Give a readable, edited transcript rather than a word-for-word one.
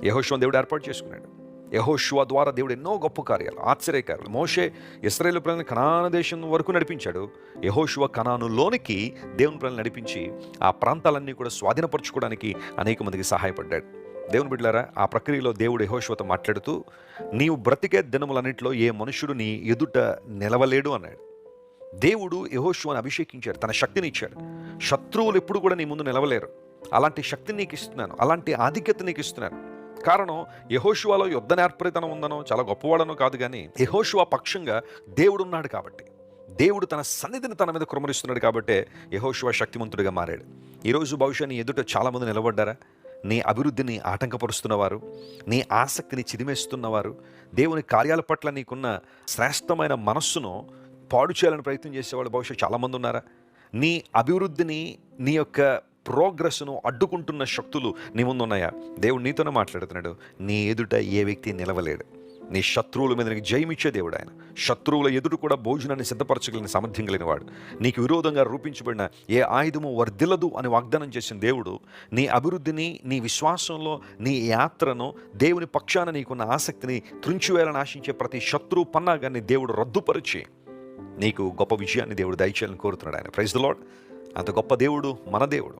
యెహోషువను దేవుడు ఏర్పాటు చేసుకున్నాడు. యెహోషువ ద్వారా దేవుడు ఎన్నో గొప్ప కార్యాలు, ఆశ్చర్యకార్యాలు. మోషే ఇశ్రాయేలు ప్రజలను కనాను దేశం వరకు నడిపించాడు. యెహోషువ కనానులోనికి దేవుని ప్రజలను నడిపించి ఆ ప్రాంతాలన్నీ కూడా స్వాధీనపరచుకోవడానికి అనేక మందికి సహాయపడ్డాడు. దేవుని బిడ్డలారా, ఆ ప్రక్రియలో దేవుడు యెహోషువతో మాట్లాడుతూ, నీవు బ్రతికే దినములన్నింటిలో ఏ మనుషుడు నీ ఎదుట నిలవలేడు అన్నాడు. దేవుడు యెహోషువను అభిషేకించాడు, తన శక్తిని ఇచ్చాడు. శత్రువులు ఎప్పుడు కూడా నీ ముందు నిలవలేరు. అలాంటి శక్తిని నీకు ఇస్తున్నాను, అలాంటి ఆధిక్యత నీకు ఇస్తున్నాను. కారణం, యెహోషువలో యుద్ధ నేర్పరితనం ఉందనో చాలా గొప్పవాడనో కాదు, కానీ యెహోషువ పక్షంగా దేవుడు ఉన్నాడు కాబట్టి, దేవుడు తన సన్నిధిని తన మీద కుమ్మరిస్తున్నాడు కాబట్టే యెహోషువ శక్తిమంతుడిగా మారాడు. ఈరోజు బహుశా నీ ఎదుట చాలామంది నిలబడ్డారా? నీ అభివృద్ధిని ఆటంకపరుస్తున్నవారు, నీ ఆసక్తిని చిదిమేస్తున్నవారు, దేవుని కార్యాల పట్ల నీకున్న శ్రేష్టమైన మనస్సును పాడు చేయాలని ప్రయత్నం చేసేవాళ్ళు బహుశా చాలామంది ఉన్నారా? నీ అభివృద్ధిని, నీ యొక్క ప్రోగ్రెస్ను అడ్డుకుంటున్న శక్తులు నీ ముందు ఉన్నాయా? దేవుడు నీతోనే మాట్లాడుతున్నాడు. నీ ఎదుట ఏ వ్యక్తి నిలవలేడు. నీ శత్రువుల మీద నీకు జయమిచ్చే దేవుడు ఆయన. శత్రువుల ఎదుట కూడా భోజనాన్ని సిద్ధపరచగలిగిన సామర్థ్యం కలిగిన వాడు. నీకు విరోధంగా రూపించబడిన ఏ ఆయుధము వర్ధిల్లదు అని వాగ్దానం చేసిన దేవుడు నీ అభివృద్ధిని, నీ విశ్వాసంలో నీ యాత్రను, దేవుని పక్షాన నీకున్న ఆసక్తిని త్రుంచివేయాలని ఆశించే ప్రతి శత్రువు పన్నాగాన్ని దేవుడు రద్దుపరిచి నీకు గొప్ప విజయాన్ని దేవుడు దయచేయాలని కోరుతున్నాడు ఆయన. Praise the lord. అంత గొప్ప దేవుడు మన దేవుడు.